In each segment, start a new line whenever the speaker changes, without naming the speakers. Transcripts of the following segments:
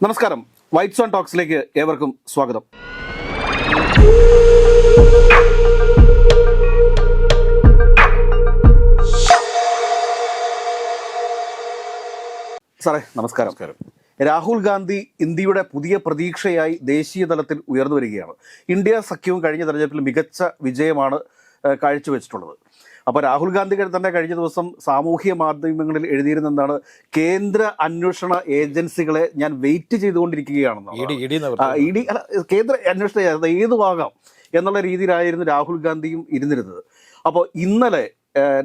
നമസ്കാരം, white zone ടോക്സിലേക്ക് ഏവർക്കും സ്വാഗതം. സാറേ നമസ്കാരം. രാഹുൽ ഗാന്ധി ഇന്ത്യയുടെ പുതിയ പ്രതീക്ഷയായി ദേശീയ തലത്തിൽ ഉയർന്നു വരികയാണ്. ഇന്ത്യ സഖ്യവും കഴിഞ്ഞ തെരഞ്ഞെടുപ്പിൽ മികച്ച വിജയമാണ് കാഴ്ചവെച്ചിട്ടുള്ളത്. അപ്പോൾ രാഹുൽ ഗാന്ധി തന്നെ കഴിഞ്ഞ ദിവസം സാമൂഹ്യ മാധ്യമങ്ങളിൽ എഴുതിയിരുന്നെന്താണ്, കേന്ദ്ര അന്വേഷണ ഏജൻസികളെ ഞാൻ വെയിറ്റ് ചെയ്തുകൊണ്ടിരിക്കുകയാണെന്ന്. കേന്ദ്ര അന്വേഷണ ഏതുവാകാം എന്നുള്ള രീതിയിലായിരുന്നു രാഹുൽ ഗാന്ധിയും ഇരുന്നിരുന്നത്. അപ്പോൾ ഇന്നലെ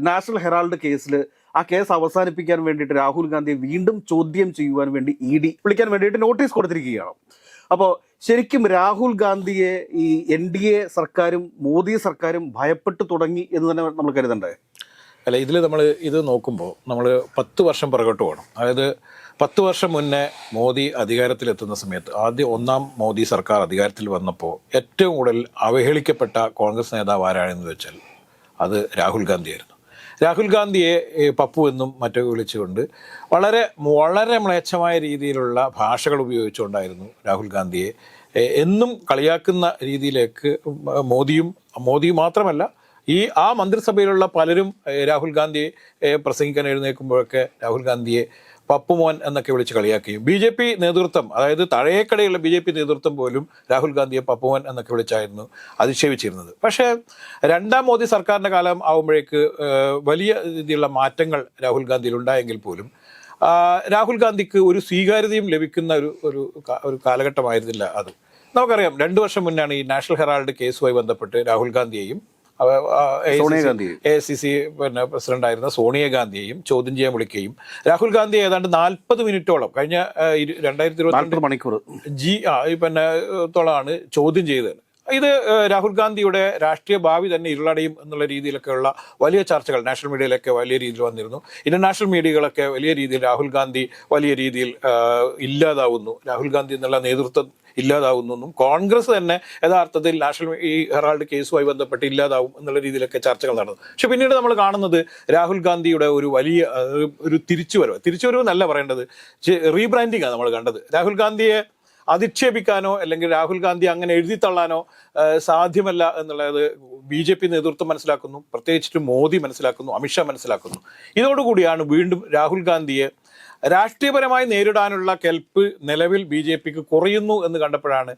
നാഷണൽ ഹെറാൾഡ് കേസിൽ ആ കേസ് അവസാനിപ്പിക്കാൻ വേണ്ടിയിട്ട് രാഹുൽ ഗാന്ധിയെ വീണ്ടും ചോദ്യം ചെയ്യുവാൻ വേണ്ടി ED വിളിക്കാൻ വേണ്ടിയിട്ട് നോട്ടീസ് കൊടുത്തിരിക്കുകയാണ്. അപ്പോൾ ശരിക്കും രാഹുൽ ഗാന്ധിയെ ഈ NDA സർക്കാരും മോദി സർക്കാരും ഭയപ്പെട്ടു തുടങ്ങി എന്ന് തന്നെ നമ്മൾ കരുതണ്ടേ?
അല്ല, നമ്മൾ ഇത് നോക്കുമ്പോൾ നമ്മൾ 10 വർഷം പുറകോട്ട് പോകണം. അതായത് 10 വർഷം മുന്നേ മോദി അധികാരത്തിലെത്തുന്ന സമയത്ത് ഒന്നാം മോദി സർക്കാർ അധികാരത്തിൽ വന്നപ്പോൾ ഏറ്റവും കൂടുതൽ അവഹേളിക്കപ്പെട്ട കോൺഗ്രസ് നേതാവ് ആരാണെന്ന് വെച്ചാൽ അത് രാഹുൽ ഗാന്ധിയായിരുന്നു. രാഹുൽ ഗാന്ധിയെ പപ്പു എന്നും മറ്റൊക്കെ വിളിച്ചുകൊണ്ട് വളരെ വളരെ മ്ലേച്ഛമായ രീതിയിലുള്ള ഭാഷകൾ ഉപയോഗിച്ചുകൊണ്ടായിരുന്നു രാഹുൽ ഗാന്ധിയെ എന്നും കളിയാക്കുന്ന രീതിയിലേക്ക് മോദി മാത്രമല്ല ആ മന്ത്രിസഭയിലുള്ള പലരും രാഹുൽ ഗാന്ധിയെ പ്രസംഗിക്കാൻ എഴുന്നേൽക്കുമ്പോഴൊക്കെ രാഹുൽ ഗാന്ധിയെ പപ്പുമോൻ എന്നൊക്കെ വിളിച്ച് കളിയാക്കുകയും BJP നേതൃത്വം, അതായത് താഴേക്കടയുള്ള BJP നേതൃത്വം പോലും രാഹുൽ ഗാന്ധിയെ പപ്പുമോൻ എന്നൊക്കെ വിളിച്ചായിരുന്നു അധിക്ഷേപിച്ചിരുന്നത്. പക്ഷേ രണ്ടാം മോദി സർക്കാരിൻ്റെ കാലം ആകുമ്പോഴേക്ക് വലിയ രീതിയിലുള്ള മാറ്റങ്ങൾ രാഹുൽ ഗാന്ധിയിൽ ഉണ്ടായെങ്കിൽ പോലും രാഹുൽ ഗാന്ധിക്ക് ഒരു സ്വീകാര്യതയും ലഭിക്കുന്ന ഒരു കാലഘട്ടമായിരുന്നില്ല അത്. നമുക്കറിയാം, 2 വർഷം മുന്നാണ് ഈ നാഷണൽ ഹെറാൾഡ് കേസുമായി ബന്ധപ്പെട്ട് രാഹുൽ ഗാന്ധിയെയും AICC പ്രസിഡന്റായിരുന്ന സോണിയാഗാന്ധിയെയും ചോദ്യം ചെയ്യാൻ വിളിക്കുകയും രാഹുൽ ഗാന്ധി ഏതാണ്ട് 40 മിനിറ്റോളം കഴിഞ്ഞ 2022
മണിക്കൂർ
ത്തോളമാണ് ചോദ്യം ചെയ്തത്. ഇത് രാഹുൽ ഗാന്ധിയുടെ രാഷ്ട്രീയ ഭാവി തന്നെ ഇരുളടയും എന്നുള്ള രീതിയിലൊക്കെയുള്ള വലിയ ചർച്ചകൾ നാഷണൽ മീഡിയയിലൊക്കെ വലിയ രീതിയിൽ വന്നിരുന്നു. ഇന്റർനാഷണൽ മീഡിയകളൊക്കെ വലിയ രീതിയിൽ രാഹുൽ ഗാന്ധി വലിയ രീതിയിൽ ഇല്ലാതാവുന്നു, രാഹുൽ ഗാന്ധി എന്നുള്ള നേതൃത്വം ഇല്ലാതാവുന്നു, കോൺഗ്രസ് തന്നെ യഥാർത്ഥത്തിൽ ഈ ഹെറാൾഡ് കേസുമായി ബന്ധപ്പെട്ട് ഇല്ലാതാവും എന്നുള്ള രീതിയിലൊക്കെ ചർച്ചകൾ നടന്നു. പക്ഷെ പിന്നീട് നമ്മൾ കാണുന്നത് രാഹുൽ ഗാന്ധിയുടെ ഒരു വലിയ ഒരു തിരിച്ചുവരവ് എന്നല്ല പറയേണ്ടത്, റീബ്രാൻഡിംഗ് ആണ് നമ്മൾ കണ്ടത്. രാഹുൽ ഗാന്ധിയെ അധിക്ഷേപിക്കാനോ അല്ലെങ്കിൽ രാഹുൽ ഗാന്ധി അങ്ങനെ എഴുതിത്തള്ളാനോ സാധ്യമല്ല എന്നുള്ളത് BJP നേതൃത്വം മനസ്സിലാക്കുന്നു, പ്രത്യേകിച്ചിട്ട് മോദി മനസ്സിലാക്കുന്നു, അമിത്ഷാ മനസ്സിലാക്കുന്നു. ഇതോടുകൂടിയാണ് വീണ്ടും രാഹുൽ ഗാന്ധിയെ രാഷ്ട്രീയപരമായി നേരിടാനുള്ള കെൽപ്പ് നിലവിൽ BJPക്ക് കുറയുന്നു എന്ന് കണ്ടപ്പോഴാണ്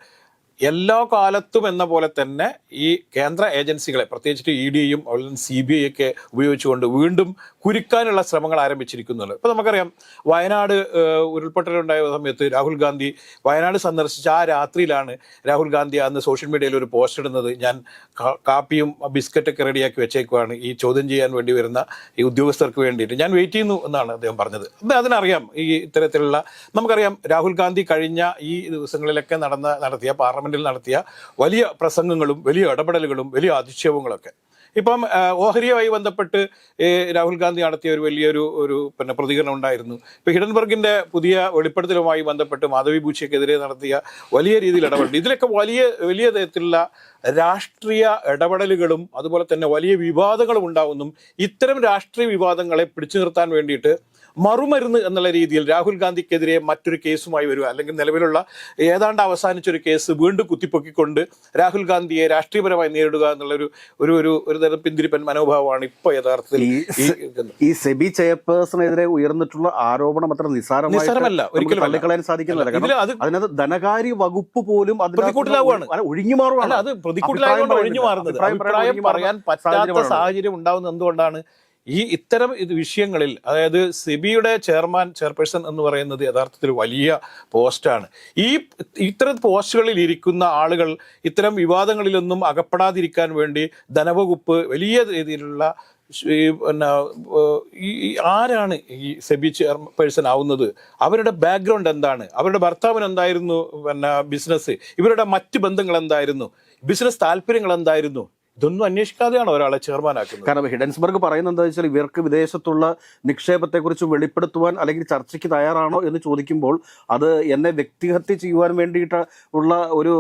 എല്ലാ കാലത്തും എന്ന പോലെ തന്നെ ഈ കേന്ദ്ര ഏജൻസികളെ, പ്രത്യേകിച്ചിട്ട് EDയും CBI ഒക്കെ ഉപയോഗിച്ചുകൊണ്ട് വീണ്ടും കുരുക്കാനുള്ള ശ്രമങ്ങൾ ആരംഭിച്ചിരിക്കുന്നത്. ഇപ്പോൾ നമുക്കറിയാം, വയനാട് ഉരുൾപൊട്ടലുണ്ടായ സമയത്ത് രാഹുൽ ഗാന്ധി വയനാട് സന്ദർശിച്ച ആ രാത്രിയിലാണ് രാഹുൽ ഗാന്ധി അന്ന് സോഷ്യൽ മീഡിയയിൽ ഒരു പോസ്റ്റ് ഇടുന്നത്, ഞാൻ കാപ്പിയും ബിസ്ക്കറ്റൊക്കെ റെഡിയാക്കി വെച്ചേക്കുവാണ് ഈ ചോദ്യം ചെയ്യാൻ വേണ്ടി വരുന്ന ഈ ഉദ്യോഗസ്ഥർക്ക് വേണ്ടിയിട്ട് ഞാൻ വെയിറ്റ് ചെയ്യുന്നു എന്നാണ് അദ്ദേഹം പറഞ്ഞത്. അതിനറിയാം, ഈ ഇത്തരത്തിലുള്ള നമുക്കറിയാം രാഹുൽ ഗാന്ധി കഴിഞ്ഞ ഈ ദിവസങ്ങളിലൊക്കെ നടത്തിയ പാർലമെന്റിൽ നടത്തിയ വലിയ പ്രസംഗങ്ങളും വലിയ ഇടപെടലുകളും വലിയ അധിക്ഷേപങ്ങളൊക്കെ. ഇപ്പം ഓഹരിയുമായി ബന്ധപ്പെട്ട് രാഹുൽ ഗാന്ധി നടത്തിയ വലിയൊരു പ്രതികരണം ഉണ്ടായിരുന്നു. ഇപ്പം ഹിഡൻബർഗിന്റെ പുതിയ വെളിപ്പെടുത്തലുമായി ബന്ധപ്പെട്ട് മാധവി ബൂച്ചയ്ക്കെതിരെ നടത്തിയ വലിയ രീതിയിൽ ഇടപെടൽ, ഇതിലൊക്കെ വലിയ തരത്തിലുള്ള രാഷ്ട്രീയ ഇടപെടലുകളും അതുപോലെ തന്നെ വലിയ വിവാദങ്ങളും ഉണ്ടാവുന്നു. ഇത്തരം രാഷ്ട്രീയ വിവാദങ്ങളെ പിടിച്ചു നിർത്താൻ വേണ്ടിയിട്ട് മറുമരുന്ന് എന്നുള്ള രീതിയിൽ രാഹുൽ ഗാന്ധിക്കെതിരെ മറ്റൊരു കേസുമായി വരിക, അല്ലെങ്കിൽ നിലവിലുള്ള ഏതാണ്ട് അവസാനിച്ചൊരു കേസ് വീണ്ടും കുത്തിപ്പൊക്കിക്കൊണ്ട് രാഹുൽ ഗാന്ധിയെ രാഷ്ട്രീയപരമായി നേരിടുക എന്നുള്ളൊരു ഒരു തരം പിന്തിരിപ്പൻ മനോഭാവമാണ് ഇപ്പോൾ യഥാർത്ഥത്തിൽ
ഈ സെബി ചെയർപേഴ്സണെതിരെ ഉയർന്നിട്ടുള്ള ആരോപണം അത്ര നിസ്സാരമല്ല, ഒരിക്കലും തള്ളിക്കളയാൻ സാധിക്കുന്നില്ല. അതിനകത്ത് ധനകാര്യ വകുപ്പ് പോലും ഒഴിഞ്ഞു മാറുകയാണ്.
അത് പ്രതികൂട്ടിലായതുകൊണ്ട് ഒഴിഞ്ഞു മാറുന്നത്, അഭിപ്രായം പറയാൻ പറ്റാത്ത സാഹചര്യം ഉണ്ടാവുന്നത് എന്തുകൊണ്ടാണ്? ഇത്തരം വിഷയങ്ങളിൽ, അതായത് സെബിയുടെ ചെയർപേഴ്സൺ എന്ന് പറയുന്നത് യഥാർത്ഥത്തിൽ വലിയ പോസ്റ്റാണ്. ഇത്തരം പോസ്റ്റുകളിൽ ഇരിക്കുന്ന ആളുകൾ ഇത്തരം വിവാദങ്ങളിലൊന്നും അകപ്പെടാതിരിക്കാൻ വേണ്ടി ധനവകുപ്പ് വലിയ രീതിയിലുള്ള ആരാണ് ഈ സെബി ചെയർപേഴ്സൺ ആവുന്നത്, അവരുടെ ബാക്ക്ഗ്രൗണ്ട് എന്താണ്, അവരുടെ ഭർത്താവിന് എന്തായിരുന്നു ബിസിനസ്, ഇവരുടെ മറ്റ് ബന്ധങ്ങൾ എന്തായിരുന്നു, ബിസിനസ് താല്പര്യങ്ങൾ എന്തായിരുന്നു, ഇതൊന്നും അന്വേഷിക്കാതെയാണ് ഒരാളെ ചെയർമാനാക്കുന്നത്.
കാരണം ഹിഡൻസ്ബർഗ് പറയുന്നത് എന്താ വെച്ചാൽ ഇവർക്ക് വിദേശത്തുള്ള നിക്ഷേപത്തെക്കുറിച്ച് വെളിപ്പെടുത്തുവാൻ അല്ലെങ്കിൽ ചർച്ചയ്ക്ക് തയ്യാറാണോ എന്ന് ചോദിക്കുമ്പോൾ അത് എന്നെ വ്യക്തിഹത്യ ചെയ്യുവാൻ വേണ്ടിയിട്ട് ഉള്ള ഒരു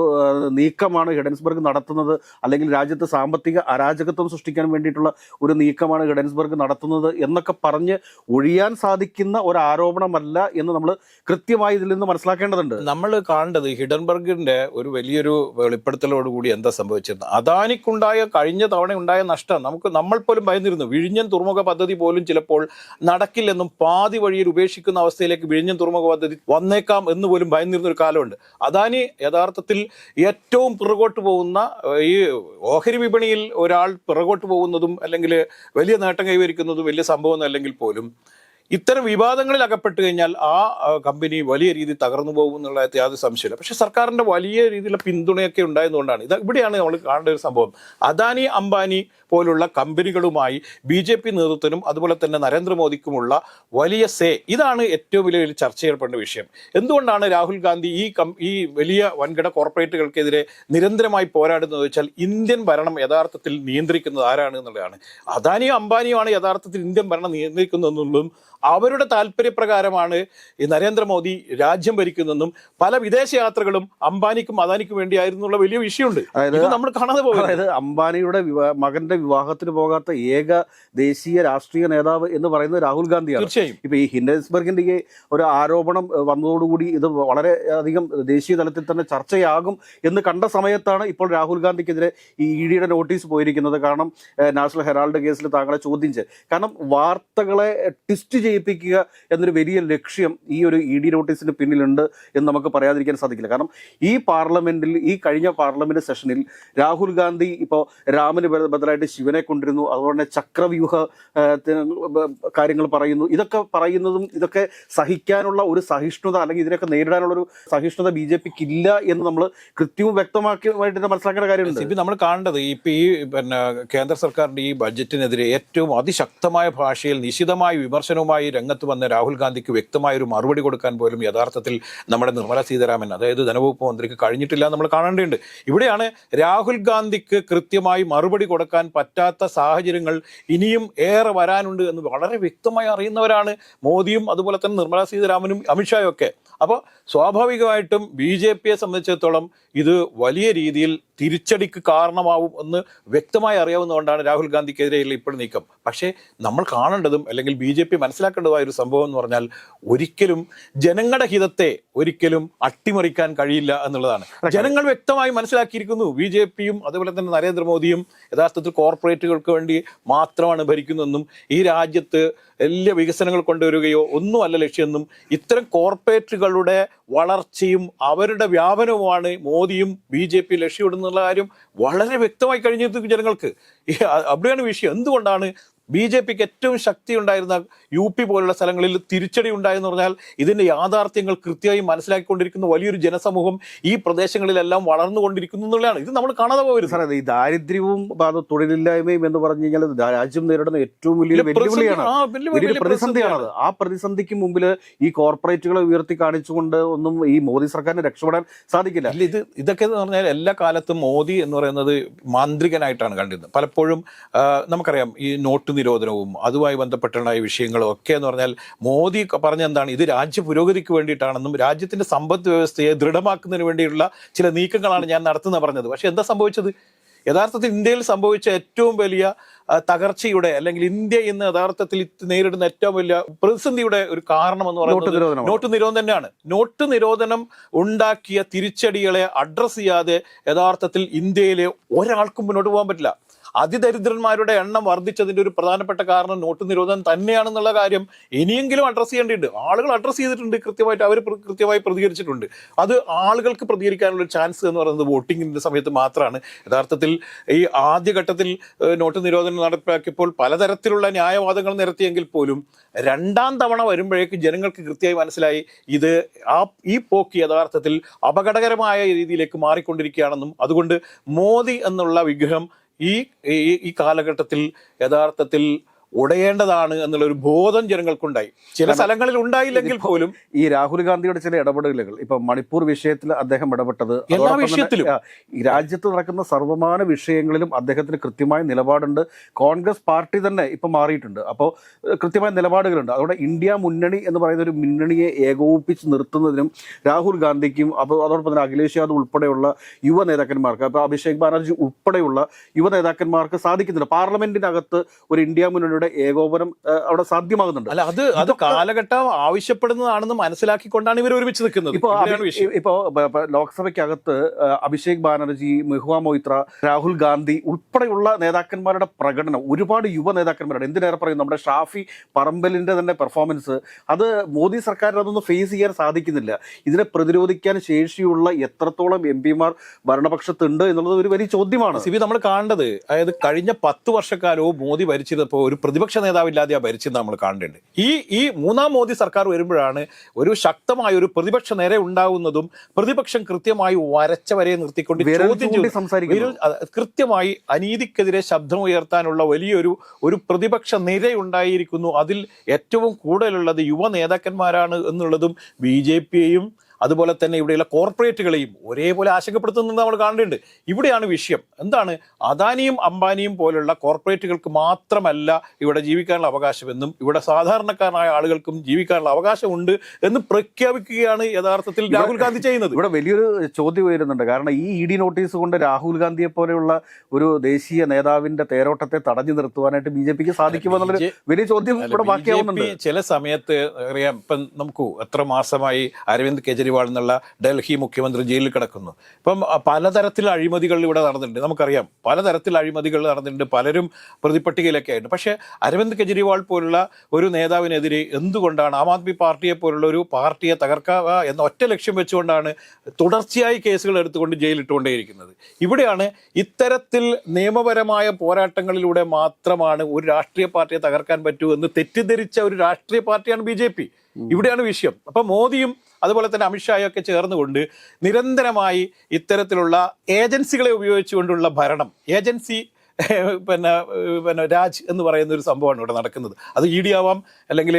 നീക്കമാണ് ഹിഡൻസ്ബർഗ് നടത്തുന്നത്, അല്ലെങ്കിൽ രാജ്യത്ത് സാമ്പത്തിക അരാജകത്വം സൃഷ്ടിക്കാൻ വേണ്ടിയിട്ടുള്ള ഒരു നീക്കമാണ് ഹിഡൻസ്ബർഗ് നടത്തുന്നത് എന്നൊക്കെ പറഞ്ഞ് ഒഴിയാൻ സാധിക്കുന്ന ഒരു ആരോപണമല്ല എന്ന് നമ്മൾ കൃത്യമായി ഇതിൽ നിന്ന് മനസ്സിലാക്കേണ്ടതുണ്ട്.
നമ്മൾ കാണേണ്ടത് ഹിഡൻബർഗിന്റെ ഒരു വലിയൊരു വെളിപ്പെടുത്തലോടുകൂടി എന്താ സംഭവിച്ചിരുന്നത്, അദാനിക്കുണ്ടായ കഴിഞ്ഞ തവണ ഉണ്ടായ നഷ്ടം നമ്മൾ പോലും ഭയന്നിരുന്നു. വിഴിഞ്ഞം തുറമുഖ പദ്ധതി പോലും ചിലപ്പോൾ നടക്കില്ലെന്നും പാതി വഴിയിൽ ഉപേക്ഷിക്കുന്ന അവസ്ഥയിലേക്ക് വിഴിഞ്ഞം തുറമുഖ പദ്ധതി വന്നേക്കാം എന്ന് പോലും ഭയന്നിരുന്ന ഒരു കാലമുണ്ട്. അദാനി യഥാർത്ഥത്തിൽ ഏറ്റവും പിറകോട്ട് പോകുന്ന, ഈ ഓഹരി വിപണിയിൽ ഒരാൾ പിറകോട്ട് പോകുന്നതും അല്ലെങ്കിൽ വലിയ നേട്ടം കൈവരിക്കുന്നതും വലിയ സംഭവമൊന്നും അല്ലെങ്കിൽ പോലും ഇത്തരം വിവാദങ്ങളിൽ അകപ്പെട്ട് കഴിഞ്ഞാൽ ആ കമ്പനി വലിയ രീതിയിൽ തകർന്നു പോകും എന്നുള്ള യാതൊരു സംശയമില്ല. പക്ഷെ സർക്കാരിന്റെ വലിയ രീതിയിലുള്ള പിന്തുണയൊക്കെ ഉണ്ടായതുകൊണ്ടാണ് ഇവിടെയാണ് നമ്മൾ കാണേണ്ട ഒരു സംഭവം. അദാനി അംബാനി പോലുള്ള കമ്പനികളുമായി BJP നേതൃത്വത്തിനും അതുപോലെ തന്നെ നരേന്ദ്രമോദിക്കുമുള്ള വലിയ ഇതാണ് ഏറ്റവും വലിയ ചർച്ച ചെയ്യപ്പെടേണ്ട വിഷയം. എന്തുകൊണ്ടാണ് രാഹുൽ ഗാന്ധി ഈ വലിയ വൻകിട കോർപ്പറേറ്റുകൾക്കെതിരെ നിരന്തരമായി പോരാടുന്നത് വെച്ചാൽ ഇന്ത്യൻ ഭരണം യഥാർത്ഥത്തിൽ നിയന്ത്രിക്കുന്നത് ആരാണ് എന്നുള്ളതാണ്. അദാനിയും അംബാനിയുമാണ് യഥാർത്ഥത്തിൽ ഇന്ത്യൻ ഭരണം നിയന്ത്രിക്കുന്നതെന്നുള്ളതും അവരുടെ താല്പര്യപ്രകാരമാണ് ഈ നരേന്ദ്രമോദി രാജ്യം ഭരിക്കുന്നതെന്നും പല വിദേശ യാത്രകളും അംബാനിക്കും അദാനിക്കും വേണ്ടിയായിരുന്നുള്ള വലിയ വിഷയമുണ്ട്. ഇത് നമ്മൾ കാണാതെ പോകും.
അതായത് അംബാനിയുടെ മകന്റെ വിവാഹത്തിന് പോകാത്ത ഏക ദേശീയ രാഷ്ട്രീയ നേതാവ് എന്ന് പറയുന്നത് രാഹുൽ ഗാന്ധിയാണ്.
തീർച്ചയായും.
ഇപ്പൊ ഈ ഹിൻഡൻസ്ബർഗിന്റെ ഈ ഒരു ആരോപണം വന്നതോടുകൂടി ഇത് വളരെ അധികം ദേശീയ തലത്തിൽ തന്നെ ചർച്ചയാകും എന്ന് കണ്ട സമയത്താണ് ഇപ്പോൾ രാഹുൽ ഗാന്ധിക്കെതിരെ ഈ EDയുടെ നോട്ടീസ് പോയിരിക്കുന്നത്. കാരണം നാഷണൽ ഹെറാൾഡ് കേസിൽ താങ്കളെ ചോദ്യം ചെയ്ത്, കാരണം വാർത്തകളെ ട്വിസ്റ്റ് ചെയ്യിപ്പിക്കുക എന്നൊരു വലിയ ലക്ഷ്യം ഈ ഒരു ED നോട്ടീസിന് പിന്നിലുണ്ട് എന്ന് നമുക്ക് പറയാതിരിക്കാൻ സാധിക്കില്ല. കാരണം ഈ പാർലമെന്റിൽ, ഈ കഴിഞ്ഞ പാർലമെന്റ് സെഷനിൽ രാഹുൽ ഗാന്ധി ഇപ്പോൾ രാമന് ബദലായിട്ട് ശിവനെ കൊണ്ടിരുന്നു, അതുപോലെ തന്നെ ചക്രവ്യൂഹ കാര്യങ്ങൾ പറയുന്നു. ഇതൊക്കെ സഹിക്കാനുള്ള ഒരു സഹിഷ്ണുത അല്ലെങ്കിൽ ഇതിനൊക്കെ നേരിടാനുള്ള ഒരു സഹിഷ്ണുത BJPക്ക് ഇല്ല എന്ന് നമ്മൾ കൃത്യവും വ്യക്തമാക്കിയിട്ട് മനസ്സിലാക്കേണ്ട കാര്യമുണ്ട്.
നമ്മൾ കാണേണ്ടത് ഇപ്പൊ ഈ കേന്ദ്ര സർക്കാരിന്റെ ഈ ബഡ്ജറ്റിനെതിരെ ഏറ്റവും അതിശക്തമായ ഭാഷയിൽ നിശിതമായ വിമർശനവുമായി രംഗത്ത് വന്ന രാഹുൽ ഗാന്ധിക്ക് വ്യക്തമായ ഒരു മറുപടി കൊടുക്കാൻ പോലും യഥാർത്ഥത്തിൽ നമ്മുടെ നിർമ്മല സീതാരാമൻ, അതായത് ധനവകുപ്പ് മന്ത്രിക്ക് കഴിഞ്ഞിട്ടില്ല നമ്മൾ കാണേണ്ടതുണ്ട്. ഇവിടെയാണ് രാഹുൽ ഗാന്ധിക്ക് കൃത്യമായി മറുപടി കൊടുക്കാൻ പറ്റാത്ത സാഹചര്യങ്ങൾ ഇനിയും ഏറെ വരാനുണ്ട് എന്ന് വളരെ വ്യക്തമായി അറിയുന്നവരാണ് മോദിയും അതുപോലെ തന്നെ നിർമ്മല സീതാരാമനും അമിത്ഷായും ഒക്കെ. അപ്പോൾ സ്വാഭാവികമായിട്ടും BJPയെ സംബന്ധിച്ചിടത്തോളം ഇത് വലിയ രീതിയിൽ തിരിച്ചടിക്ക് കാരണമാവും എന്ന് വ്യക്തമായി അറിയാവുന്നതുകൊണ്ടാണ് രാഹുൽ ഗാന്ധിക്കെതിരെയുള്ള ഇപ്പോൾ നീക്കം. പക്ഷേ നമ്മൾ കാണേണ്ടതും അല്ലെങ്കിൽ BJP മനസ്സിലാക്കേണ്ടതുമായ ഒരു സംഭവം എന്ന് പറഞ്ഞാൽ ഒരിക്കലും ജനങ്ങളുടെ ഹിതത്തെ ഒരിക്കലും അട്ടിമറിക്കാൻ കഴിയില്ല എന്നുള്ളതാണ്. ജനങ്ങൾ വ്യക്തമായി മനസ്സിലാക്കിയിരിക്കുന്നു BJPയും അതുപോലെ തന്നെ നരേന്ദ്രമോദിയും യഥാർത്ഥത്തിൽ കോർപ്പറേറ്റുകൾക്ക് വേണ്ടി മാത്രമാണ് ഭരിക്കുന്നതെന്നും ഈ രാജ്യത്ത് വലിയ വികസനങ്ങൾ കൊണ്ടുവരികയോ ഒന്നുമല്ല ലക്ഷ്യമെന്നും ഇത്തരം കോർപ്പറേറ്റുകളുടെ വളർച്ചയും അവരുടെ വ്യാപനവുമാണ് മോദിയും BJP ലക്ഷ്യമിടുന്നുള്ള കാര്യം വളരെ വ്യക്തമായി കഴിഞ്ഞിരിക്കും ജനങ്ങൾക്ക്. അവിടെയാണ് വിഷയം. എന്തുകൊണ്ടാണ് BJPക്ക് ഏറ്റവും ശക്തി ഉണ്ടായിരുന്ന UP പോലുള്ള സ്ഥലങ്ങളിൽ തിരിച്ചടി ഉണ്ടായെന്ന് പറഞ്ഞാൽ ഇതിന്റെ യാഥാർത്ഥ്യങ്ങൾ കൃത്യമായി മനസ്സിലാക്കിക്കൊണ്ടിരിക്കുന്ന വലിയൊരു ജനസമൂഹം ഈ പ്രദേശങ്ങളിലെല്ലാം വളർന്നുകൊണ്ടിരിക്കുന്നു എന്നുള്ളതാണ്. ഇത് നമ്മൾ കാണാതെ പോകരുത്.
സാർ, ഈ ദാരിദ്ര്യവും തൊഴിലില്ലായ്മയും എന്ന് പറഞ്ഞു കഴിഞ്ഞാൽ രാജ്യം നേരിടുന്ന ഏറ്റവും വലിയ വെല്ലുവിളിയാണ്, വലിയൊരു പ്രതിസന്ധിയാണത്. ആ പ്രതിസന്ധിക്ക് മുമ്പിൽ ഈ കോർപ്പറേറ്റുകളെ ഉയർത്തി കാണിച്ചുകൊണ്ട് ഒന്നും ഈ മോദി സർക്കാരിന് രക്ഷപ്പെടാൻ സാധിക്കില്ല.
ഇതൊക്കെ എന്ന് പറഞ്ഞാൽ എല്ലാ കാലത്തും മോദി എന്ന് പറയുന്നത് മാന്ത്രികനായിട്ടാണ് കണ്ടിരുന്നത്. പലപ്പോഴും നമുക്കറിയാം ഈ നോട്ട് നിരോധനവും അതുമായി ബന്ധപ്പെട്ടുണ്ടായ വിഷയങ്ങളും ഒക്കെ എന്ന് പറഞ്ഞാൽ മോദി പറഞ്ഞെന്താണ്, ഇത് രാജ്യ പുരോഗതിക്ക് വേണ്ടിയിട്ടാണെന്നും രാജ്യത്തിന്റെ സമ്പദ് വ്യവസ്ഥയെ ദൃഢമാക്കുന്നതിന് വേണ്ടിയുള്ള ചില നീക്കങ്ങളാണ് ഞാൻ നടത്തുന്നത് പറഞ്ഞത്. പക്ഷെ എന്താ സംഭവിച്ചത്? യഥാർത്ഥത്തിൽ ഇന്ത്യയിൽ സംഭവിച്ച ഏറ്റവും വലിയ തകർച്ചയുടെ അല്ലെങ്കിൽ ഇന്ത്യ ഇന്ന് യഥാർത്ഥത്തിൽ നേരിടുന്ന ഏറ്റവും വലിയ പ്രതിസന്ധിയുടെ ഒരു കാരണം എന്ന് പറയുന്നത് നോട്ട് നിരോധനം തന്നെയാണ്. നോട്ട് നിരോധനം ഉണ്ടാക്കിയ തിരിച്ചടികളെ അഡ്രസ് ചെയ്യാതെ യഥാർത്ഥത്തിൽ ഇന്ത്യയിലെ ഒരാൾക്കും മുന്നോട്ട് പോകാൻ പറ്റില്ല. അതിദരിദ്രന്മാരുടെ എണ്ണം വർദ്ധിച്ചതിന്റെ ഒരു പ്രധാനപ്പെട്ട കാരണം നോട്ട് നിരോധനം തന്നെയാണെന്നുള്ള കാര്യം ഇനിയെങ്കിലും അഡ്രസ് ചെയ്യേണ്ടിട്ടുണ്ട്. ആളുകൾ അഡ്രസ് ചെയ്തിട്ടുണ്ട്, കൃത്യമായിട്ട് അവർ കൃത്യമായി പ്രതികരിച്ചിട്ടുണ്ട്. അത് ആളുകൾക്ക് പ്രതികരിക്കാനുള്ള ചാൻസ് എന്ന് പറയുന്നത് വോട്ടിങ്ങിന്റെ സമയത്ത് മാത്രമാണ്. യഥാർത്ഥത്തിൽ ഈ ആദ്യഘട്ടത്തിൽ നോട്ട് നിരോധനം നടപ്പാക്കിയപ്പോൾ പലതരത്തിലുള്ള ന്യായവാദങ്ങൾ നിരത്തിയെങ്കിൽ പോലും രണ്ടാം തവണ വരുമ്പോഴേക്ക് ജനങ്ങൾക്ക് കൃത്യമായി മനസ്സിലായി ഇത് ഈ പോക്ക് യഥാർത്ഥത്തിൽ അപകടകരമായ രീതിയിലേക്ക് മാറിക്കൊണ്ടിരിക്കുകയാണെന്നും അതുകൊണ്ട് മോദി എന്നുള്ള വിഗ്രഹം ഈ കാലഘട്ടത്തിൽ യഥാർത്ഥത്തിൽ ഉടയേണ്ടതാണ് എന്നുള്ള ഒരു ബോധം ജനങ്ങൾക്കുണ്ടായി. ചില സ്ഥലങ്ങളിൽ ഉണ്ടായില്ലെങ്കിൽ പോലും
ഈ രാഹുൽ ഗാന്ധിയുടെ ചില ഇടപെടലുകൾ, ഇപ്പൊ മണിപ്പൂർ വിഷയത്തിൽ അദ്ദേഹം ഇടപെട്ടത്,
എല്ലാ വിഷയത്തിലും
ഈ രാജ്യത്ത് നടക്കുന്ന സർവമാന വിഷയങ്ങളിലും അദ്ദേഹത്തിന് കൃത്യമായ നിലപാടുണ്ട്. കോൺഗ്രസ് പാർട്ടി തന്നെ ഇപ്പൊ മാറിയിട്ടുണ്ട്. അപ്പോൾ കൃത്യമായ നിലപാടുകളുണ്ട്. അതോടെ ഇന്ത്യ മുന്നണി എന്ന് പറയുന്ന ഒരു മുന്നണിയെ ഏകോപിപ്പിച്ച് നിർത്തുന്നതിനും രാഹുൽ ഗാന്ധിക്കും അപ്പോൾ അതോടൊപ്പം തന്നെ അഖിലേഷ് യാദവ് ഉൾപ്പെടെയുള്ള യുവ നേതാക്കന്മാർക്ക്, അപ്പോൾ അഭിഷേക് ബാനർജി ഉൾപ്പെടെയുള്ള യുവ നേതാക്കന്മാർക്ക് സാധിക്കുന്നില്ല. പാർലമെന്റിനകത്ത് ഒരു ഇന്ത്യ മുന്നണിയുടെ ഏകോപനം അവിടെ സാധ്യമാകുന്നുണ്ട്.
അല്ല, അത് കാലഘട്ടം ആവശ്യപ്പെടുന്നതാണെന്ന് മനസ്സിലാക്കിക്കൊണ്ടാണ് ഇവർ ഒരുമിച്ച് നിൽക്കുന്നത്.
ഇപ്പോ ലോക്സഭയ്ക്കകത്ത് അഭിഷേക് ബാനർജി, മെഹുവ മൊയ്ത്ര, രാഹുൽ ഗാന്ധി ഉൾപ്പെടെയുള്ള നേതാക്കന്മാരുടെ പ്രകടനം, ഒരുപാട് യുവ നേതാക്കന്മാരുടെ, എന്തിനേറെ പറയും നമ്മുടെ ഷാഫി പറമ്പലിന്റെ തന്നെ പെർഫോമൻസ്, അത് മോദി സർക്കാരിന് അതൊന്നും ഫേസ് ചെയ്യാൻ സാധിക്കുന്നില്ല. ഇതിനെ പ്രതിരോധിക്കാൻ ശേഷിയുള്ള എത്രത്തോളം MP-മാർ ഭരണപക്ഷത്തുണ്ട് എന്നുള്ളത് ഒരു വലിയ ചോദ്യമാണ്.
നമ്മൾ കാണേണ്ടത്, അതായത് കഴിഞ്ഞ 10 വർഷക്കാലവും മോദി ഭരിച്ചപ്പോൾ ഒരു പ്രതിപക്ഷ നേതാവില്ലാതെ ഭരിച്ചത് നമ്മൾ കാണേണ്ടത്. ഈ മൂന്നാം മോദി സർക്കാർ വരുമ്പോഴാണ് ഒരു ശക്തമായ ഒരു പ്രതിപക്ഷ നിര ഉണ്ടാവുന്നതും പ്രതിപക്ഷം കൃത്യമായി വരച്ച വരെ നിർത്തിക്കൊണ്ട് കൃത്യമായി അനീതിക്കെതിരെ ശബ്ദമുയർത്താനുള്ള വലിയൊരു പ്രതിപക്ഷ നിര ഉണ്ടായിരിക്കുന്നു. അതിൽ ഏറ്റവും കൂടുതലുള്ളത് യുവ നേതാക്കന്മാരാണ് എന്നുള്ളതും BJP-യെയും അതുപോലെ തന്നെ ഇവിടെയുള്ള കോർപ്പറേറ്റുകളെയും ഒരേപോലെ ആശങ്കപ്പെടുത്തുന്നത് നമ്മൾ കാണേണ്ടതുണ്ട്. ഇവിടെയാണ് വിഷയം. എന്താണ്, അദാനിയും അംബാനിയും പോലുള്ള കോർപ്പറേറ്റുകൾക്ക് മാത്രമല്ല ഇവിടെ ജീവിക്കാനുള്ള അവകാശമെന്നും ഇവിടെ സാധാരണക്കാരായ ആളുകൾക്കും ജീവിക്കാനുള്ള അവകാശമുണ്ട് എന്ന് പ്രഖ്യാപിക്കുകയാണ് യഥാർത്ഥത്തിൽ രാഹുൽ ഗാന്ധി ചെയ്യുന്നത്.
ഇവിടെ വലിയൊരു ചോദ്യം ഉയരുന്നുണ്ട്. കാരണം ഈ ED നോട്ടീസ് കൊണ്ട് രാഹുൽ ഗാന്ധിയെ പോലെയുള്ള ഒരു ദേശീയ നേതാവിന്റെ തേരോട്ടത്തെ തടഞ്ഞു നിർത്തുവാനായിട്ട് BJP-ക്ക് സാധിക്കുമോ എന്നുള്ളൊരു വലിയ ചോദ്യം ഇവിടെ ബാക്കിയാവുന്നുണ്ട്.
ചില സമയത്ത് അറിയാം, ഇപ്പം നമുക്ക് എത്ര മാസമായി അരവിന്ദ് കെജ്രിവാൾ എന്നുള്ള ഡൽഹി മുഖ്യമന്ത്രി ജയിലിൽ കിടക്കുന്നു. ഇപ്പം പലതരത്തിലുള്ള അഴിമതികൾ ഇവിടെ നടന്നിട്ടുണ്ട്. നമുക്കറിയാം, പലതരത്തിലുള്ള അഴിമതികൾ നടന്നിട്ടുണ്ട്. പലരും പ്രതിപട്ടികയിലൊക്കെ ആയിട്ട്. പക്ഷേ അരവിന്ദ് കെജ്രിവാൾ പോലുള്ള ഒരു നേതാവിനെതിരെ എന്തുകൊണ്ടാണ് ആം ആദ്മി പാർട്ടിയെ പോലുള്ള ഒരു പാർട്ടിയെ തകർക്കുക എന്ന ഒറ്റ ലക്ഷ്യം വെച്ചുകൊണ്ടാണ് തുടർച്ചയായി കേസുകൾ എടുത്തുകൊണ്ട് ജയിലിട്ടുകൊണ്ടേയിരിക്കുന്നത്? ഇവിടെയാണ് ഇത്തരത്തിൽ നിയമപരമായ പോരാട്ടങ്ങളിലൂടെ മാത്രമാണ് ഒരു രാഷ്ട്രീയ പാർട്ടിയെ തകർക്കാൻ പറ്റൂ എന്ന് തെറ്റിദ്ധരിച്ച ഒരു രാഷ്ട്രീയ പാർട്ടിയാണ് BJP. ഇവിടെയാണ് വിഷയം. അപ്പൊ മോദിയും അതുപോലെ തന്നെ അമിത്ഷായൊക്കെ ചേർന്നുകൊണ്ട് നിരന്തരമായി ഇത്തരത്തിലുള്ള ഏജൻസികളെ ഉപയോഗിച്ചുകൊണ്ടുള്ള ഭരണം, ഏജൻസി രാജ് എന്ന് പറയുന്ന ഒരു സംഭവമാണ് ഇവിടെ നടക്കുന്നത്. അത് ED ആവാം, അല്ലെങ്കിൽ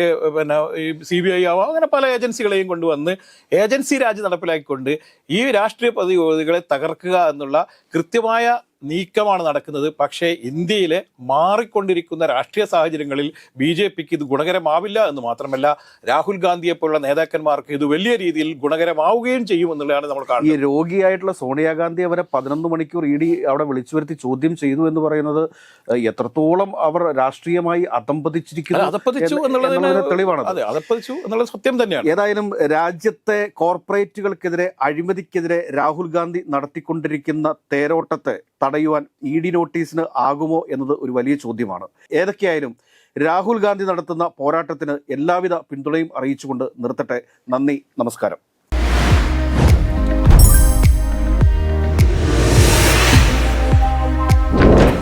CBI ആവാം, അങ്ങനെ പല ഏജൻസികളെയും കൊണ്ടുവന്ന് ഏജൻസി രാജ് നടപ്പിലാക്കിക്കൊണ്ട് ഈ രാഷ്ട്രീയ പ്രതിരോധികളെ തകർക്കുക എന്നുള്ള കൃത്യമായ നീക്കമാണ് നടക്കുന്നത്. പക്ഷേ ഇന്ത്യയിലെ മാറിക്കൊണ്ടിരിക്കുന്ന രാഷ്ട്രീയ സാഹചര്യങ്ങളിൽ BJP-ക്ക് ഇത് ഗുണകരമാവില്ല എന്ന് മാത്രമല്ല, രാഹുൽ ഗാന്ധിയെപ്പോലുള്ള നേതാക്കന്മാർക്ക് ഇത് വലിയ രീതിയിൽ ഗുണകരമാവുകയും ചെയ്യും എന്നുള്ളതാണ് നമ്മൾ കാണുന്നത്.
ഈ രോഗിയായിട്ടുള്ള സോണിയാഗാന്ധി അവരെ 11 മണിക്കൂർ ED അവിടെ വിളിച്ചു വരുത്തി ചോദ്യം ചെയ്തു എന്ന് പറയുന്നത് എത്രത്തോളം അവർ രാഷ്ട്രീയമായി
അധപ്പതിച്ചു എന്നുള്ളതിന്
തെളിവാണ്.
അതെ, അധപ്പതിച്ചു എന്നുള്ളത് സത്യം തന്നെയാണ്.
ഏതായാലും രാജ്യത്തെ കോർപ്പറേറ്റുകൾക്കെതിരെ, അഴിമതിക്കെതിരെ രാഹുൽ ഗാന്ധി നടത്തിക്കൊണ്ടിരിക്കുന്ന തേരോട്ടത്തെ തടയുവാൻ ED നോട്ടീസിന് ആകുമോ എന്നത് ഒരു വലിയ ചോദ്യമാണ്. ഏതൊക്കെയായാലും രാഹുൽ ഗാന്ധി നടത്തുന്ന പോരാട്ടത്തിന് എല്ലാവിധ പിന്തുണയും അറിയിച്ചുകൊണ്ട് നിർത്തട്ടെ. നന്ദി, നമസ്കാരം.